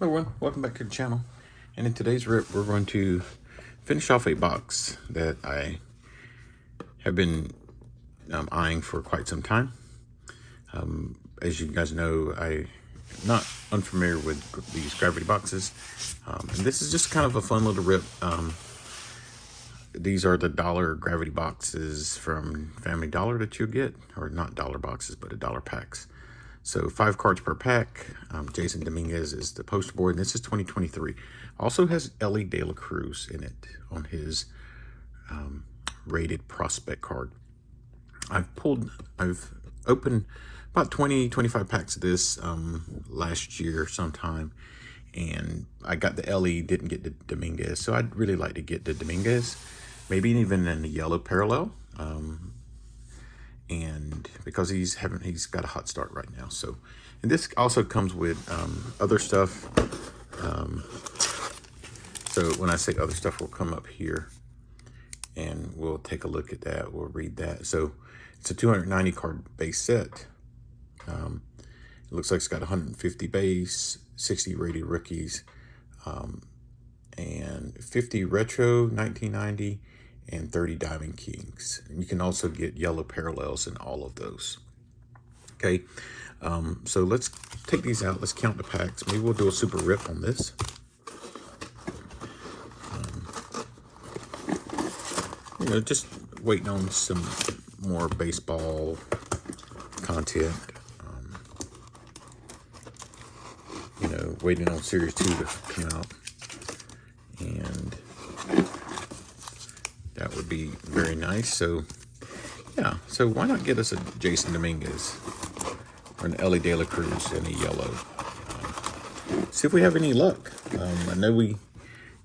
Hello everyone, welcome back to the channel. And in today's rip, we're going to finish off a box that I have been eyeing for quite some time. As you guys know, I'm not unfamiliar with these gravity boxes. And this is just kind of a fun little rip. These are the dollar gravity boxes from Family Dollar that you'll get, or not dollar boxes, but $1 packs. So 5 cards per pack. Jasson Dominguez is the poster board, and this is 2023. Also has Elly de Cruz in it on his rated prospect card. I've opened about 25 packs of this last year sometime, and I got the Elly, didn't get the Dominguez, so I'd really like to get the Dominguez, maybe even in the yellow parallel. And because he's got a hot start right now. So, and this also comes with other stuff. So when I say other stuff, we'll come up here and we'll take a look at that. We'll read that. So it's a 290 card base set. It looks like it's got 150 base, 60 rated rookies, and 50 retro 1990. And 30 Diamond Kings. And you can also get yellow parallels in all of those. Okay, so let's take these out. Let's count the packs. Maybe we'll do a super rip on this. Just waiting on some more baseball content. Waiting on Series 2 to come out. And that would be very nice. So, yeah. So why not get us a Jasson Dominguez or an Elly de Cruz in a yellow? See if we have any luck. I know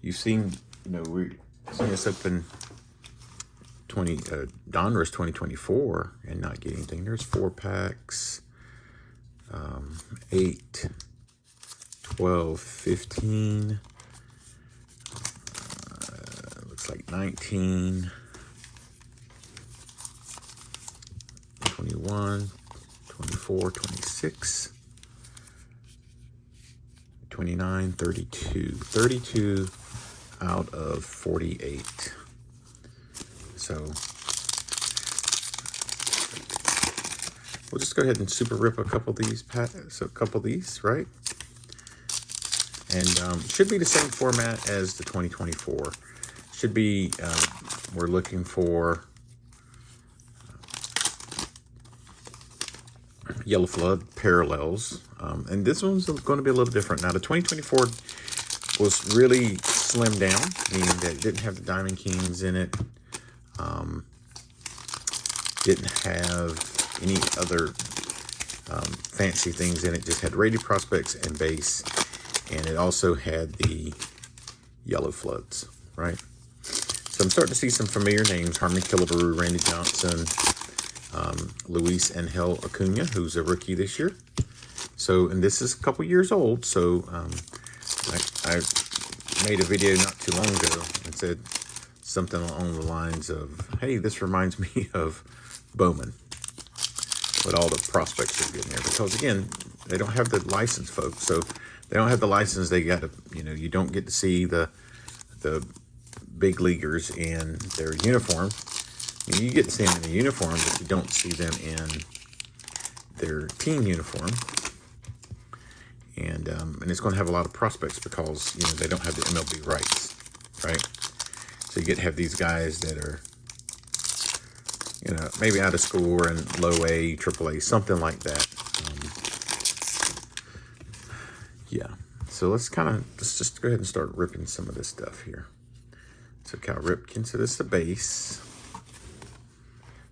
you've seen, we've seen us up in Donruss 2024 and not get anything. There's 4 packs, 8, 12, 15. Like 19, 21, 24, 26, 29, 32 out of 48. So we'll just go ahead and super rip a couple of these packs, right? And should be the same format as the 2024. Should be, we're looking for yellow flood parallels. And this one's going to be a little different. Now, the 2024 was really slimmed down, meaning that it didn't have the Diamond Kings in it. Didn't have any other fancy things in it. Just had rated prospects and base. And it also had the yellow floods, right? So I'm starting to see some familiar names: Harmon Killebrew, Randy Johnson, Luis Angel Acuna, who's a rookie this year. So, and this is a couple years old. So I made a video not too long ago and said something along the lines of, hey, this reminds me of Bowman with all the prospects they're getting there. Because again, they don't have the license, folks. So they don't have the license. They got to, you don't get to see the big leaguers in their uniform. You get to see them in the uniform, but you don't see them in their team uniform. And it's going to have a lot of prospects because they don't have the MLB rights, right? So you get to have these guys that are maybe out of school or in low A, triple A, something like that. Yeah. So let's just go ahead and start ripping some of this stuff here. So Cal Ripken, so this is the base.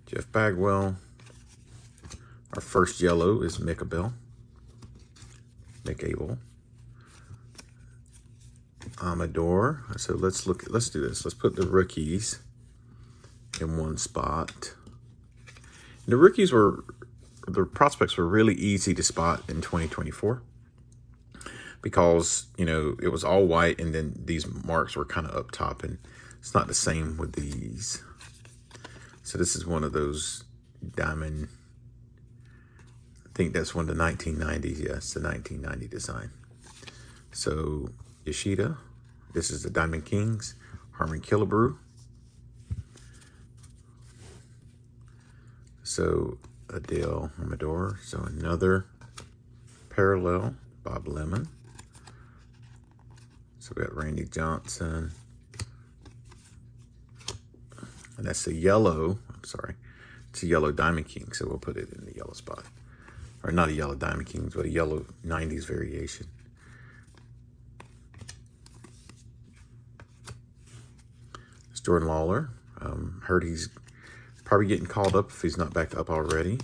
Jeff Bagwell. Our first yellow is Mick Abel. Amador. So let's do this. Let's put the rookies in one spot. And the prospects were really easy to spot in 2024. Because, it was all white and then these marks were kind of up top, and it's not the same with these. So this is one of those diamond, I think that's one of the 1990s. Yes, the 1990 design. So Yoshida, this is the Diamond Kings, Harmon Killebrew. So Adele Amador, so another parallel, Bob Lemon. So we got Randy Johnson. And that's the yellow, I'm sorry, it's a yellow Diamond King, so we'll put it in the yellow spot. Or not a yellow Diamond Kings, but a yellow 90s variation. It's Jordan Lawler. Heard he's probably getting called up if he's not back up already.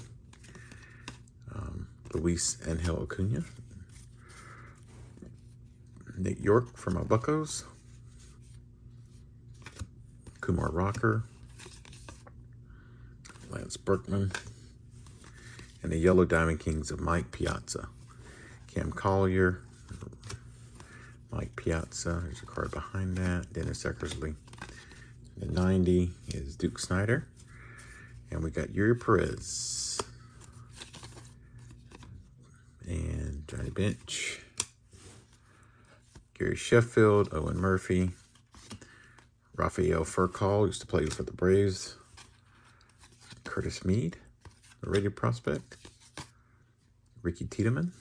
Luis Angel Acuna. Nick York for my Buccos. Kumar Rocker. Lance Berkman. And the yellow Diamond Kings of Mike Piazza. Cam Collier. Mike Piazza. There's a card behind that. Dennis Eckersley. The 90 is Duke Snyder. And we got Yuri Perez. And Johnny Bench. Gary Sheffield. Owen Murphy. Rafael Furcal used to play for the Braves. Curtis Mead, the rated prospect. Ricky Tiedemann.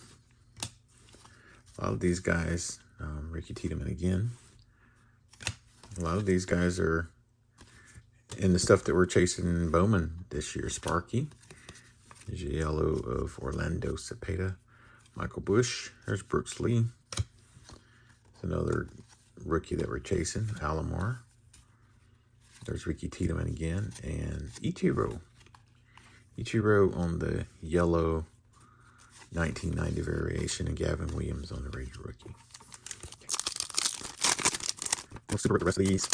A lot of these guys, Ricky Tiedemann again. A lot of these guys are in the stuff that we're chasing Bowman this year. Sparky. There's a yellow of Orlando Cepeda. Michael Bush. There's Brooks Lee. There's another rookie that we're chasing. Alomar. There's Ricky Tiedemann again. And Ichiro. Ichiro on the yellow 1990 variation. And Gavin Williams on the rated rookie. Let's super the rest of these.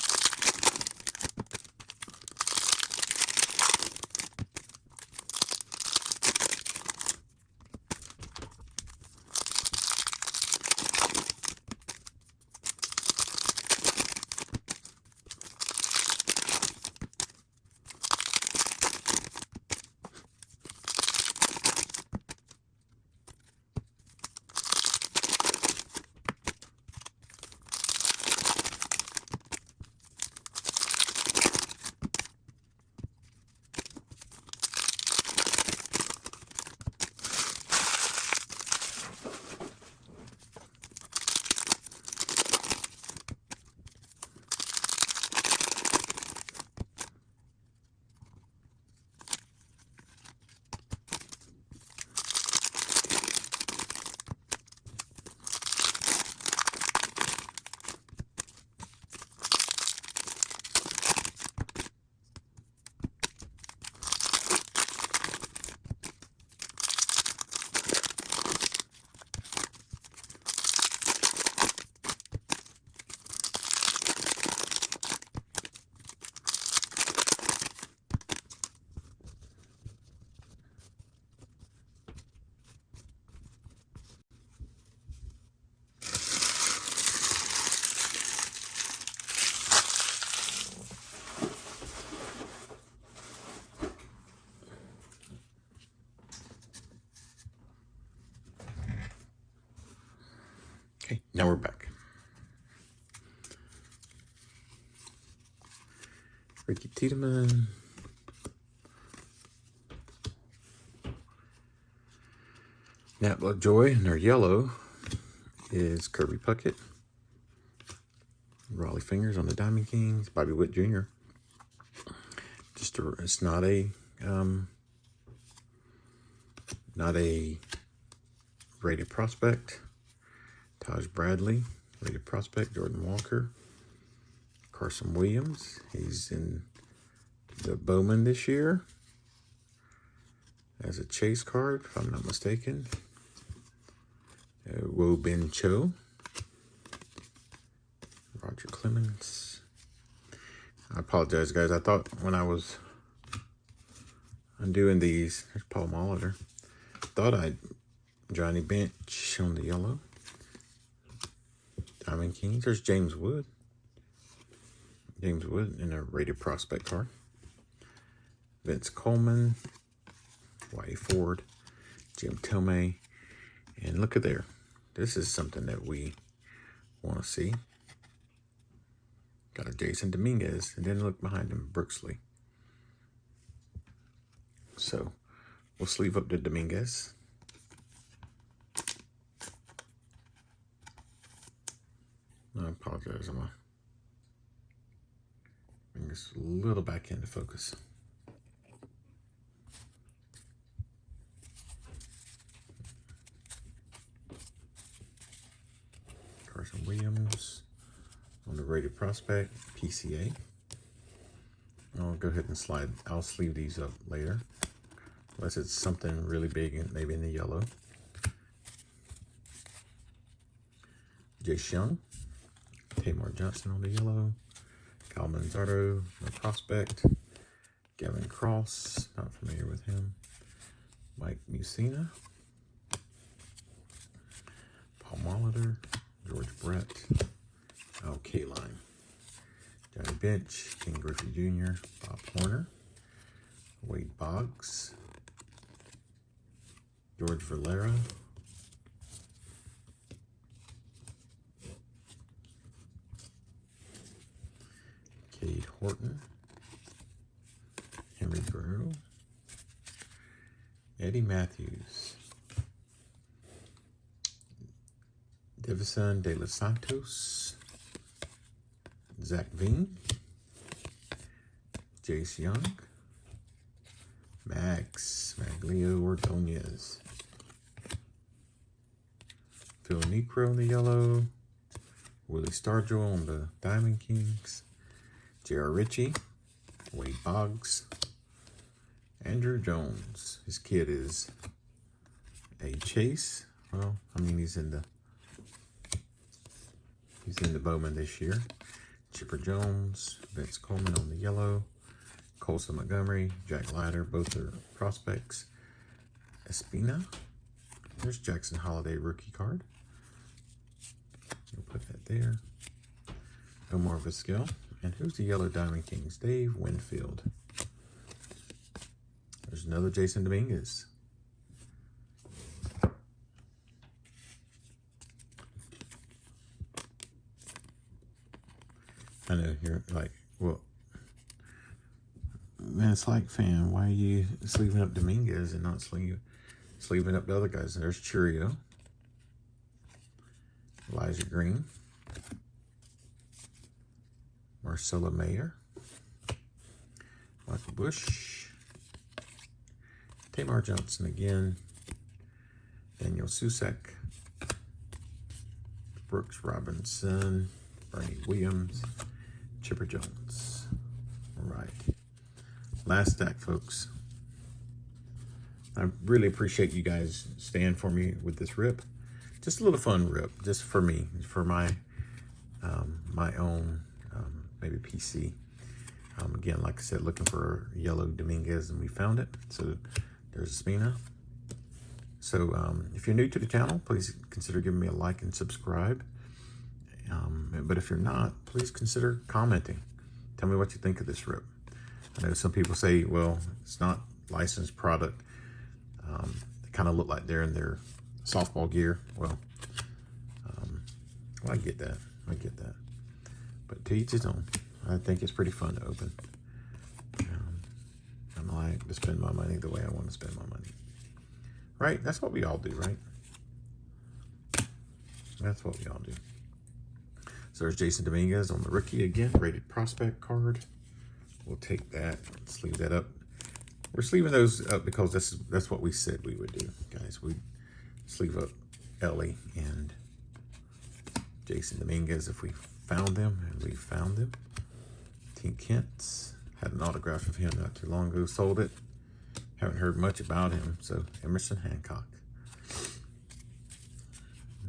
Okay, now we're back. Ricky Tiedemann. Nat Lovejoy, and our yellow is Kirby Puckett. Raleigh Fingers on the Diamond Kings. Bobby Witt Jr. It's not a rated prospect. Taj Bradley, rated prospect. Jordan Walker. Carson Williams. He's in the Bowman this year as a chase card, if I'm not mistaken. Wo Bin Cho. Roger Clemens. I apologize, guys. I thought when I was undoing these, there's Paul Molitor. Thought I'd Johnny Bench on the yellow. Diamond Kings. There's James Wood. James Wood in a rated prospect card. Vince Coleman. Whitey Ford. Jim Tomei. And look at there. This is something that we want to see. Got a Jasson Dominguez, and then look behind him, Brooksley. So we'll sleeve up the Dominguez. I apologize, I'm gonna bring this a little back into focus. Carson Williams on the rated prospect, PCA. I'll go ahead and slide. I'll sleeve these up later, unless it's something really big, maybe in the yellow. Jasson, Johnson on the yellow. Kyle Manzardo, the prospect. Gavin Cross, not familiar with him. Mike Mussina. Paul Molitor, George Brett. Al Kaline. Johnny Bench, King Griffey Jr., Bob Horner. Wade Boggs. George Valera. Cade Horton. Henry Guerrero. Eddie Matthews. Davison De Los Santos. Zach Veen. Jace Young. Maglio Ordonez. Phil Necro on the yellow. Willie Stargell on the Diamond Kings. J.R. Ritchie. Wade Boggs. Andrew Jones. His kid is a Chase. Well, I mean, he's in the Bowman this year. Chipper Jones. Vince Coleman on the yellow. Colson Montgomery. Jack Leiter. Both are prospects. Espina. There's Jackson Holiday rookie card. We'll put that there. Omar Vizquel. And who's the yellow Diamond Kings? Dave Winfield. There's another Jasson Dominguez. I know you're like, well, man, it's like, fam, why are you sleeving up Dominguez and not sleeving up the other guys? There's Churio. Elijah Green. Marcella Mayer. Michael Bush. Tamar Johnson again. Daniel Susak. Brooks Robinson. Bernie Williams. Chipper Jones. All right. Last stack, folks. I really appreciate you guys staying for me with this rip. Just a little fun rip, just for me, for my my own maybe PC. Again, like I said, looking for a yellow Dominguez, and we found it. So there's Espina. So if you're new to the channel, please consider giving me a like and subscribe. But if you're not, please consider commenting. Tell me what you think of this rip. I know some people say, well, it's not licensed product. They kind of look like they're in their softball gear. Well, I get that. I get that. But to each his own. I think it's pretty fun to open. I like to spend my money the way I want to spend my money. Right? That's what we all do, right? That's what we all do. So there's Jasson Dominguez on the rookie again, rated prospect card. We'll take that, sleeve that up. We're sleeving those up because that's what we said we would do, guys. We sleeve up Elly and Jasson Dominguez if we found them, and we found them. Tink Kent's had an autograph of him not too long ago, sold it. Haven't heard much about him, so Emerson Hancock.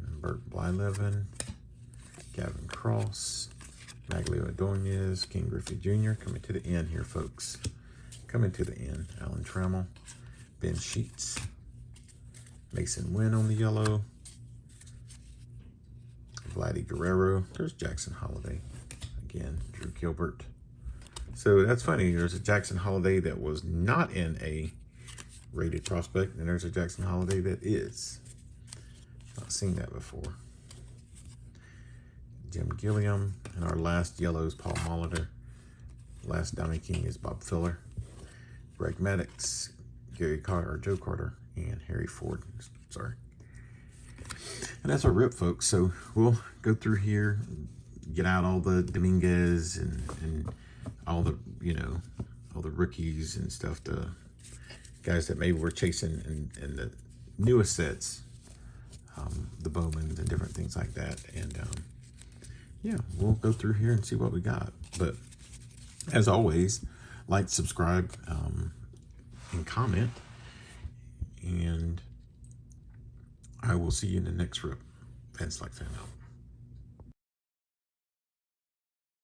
And Bert Blyleven, Gavin Cross, Maglio Ordonez, King Griffey Jr. Coming to the end here, folks. Coming to the end. Alan Trammell, Ben Sheets, Mason Wynn on the yellow, Vladdy Guerrero. There's Jackson Holiday. Again, Drew Gilbert. So that's funny. There's a Jackson Holiday that was not in a rated prospect, and there's a Jackson Holiday that is. Not seen that before. Jim Gilliam. And our last yellow is Paul Molitor. Last Diamond King is Bob Filler. Greg Maddox, Gary Carter, or Joe Carter, and Harry Ford. Sorry. And that's our rip, folks. So we'll go through here, get out all the Dominguez and all the, you know, all the rookies and stuff, the guys that maybe we're chasing in the newest sets, the Bowmans and different things like that. And yeah, we'll go through here and see what we got. But as always, like, subscribe, and comment. And I will see you in the next rip. Fans Like Fan out.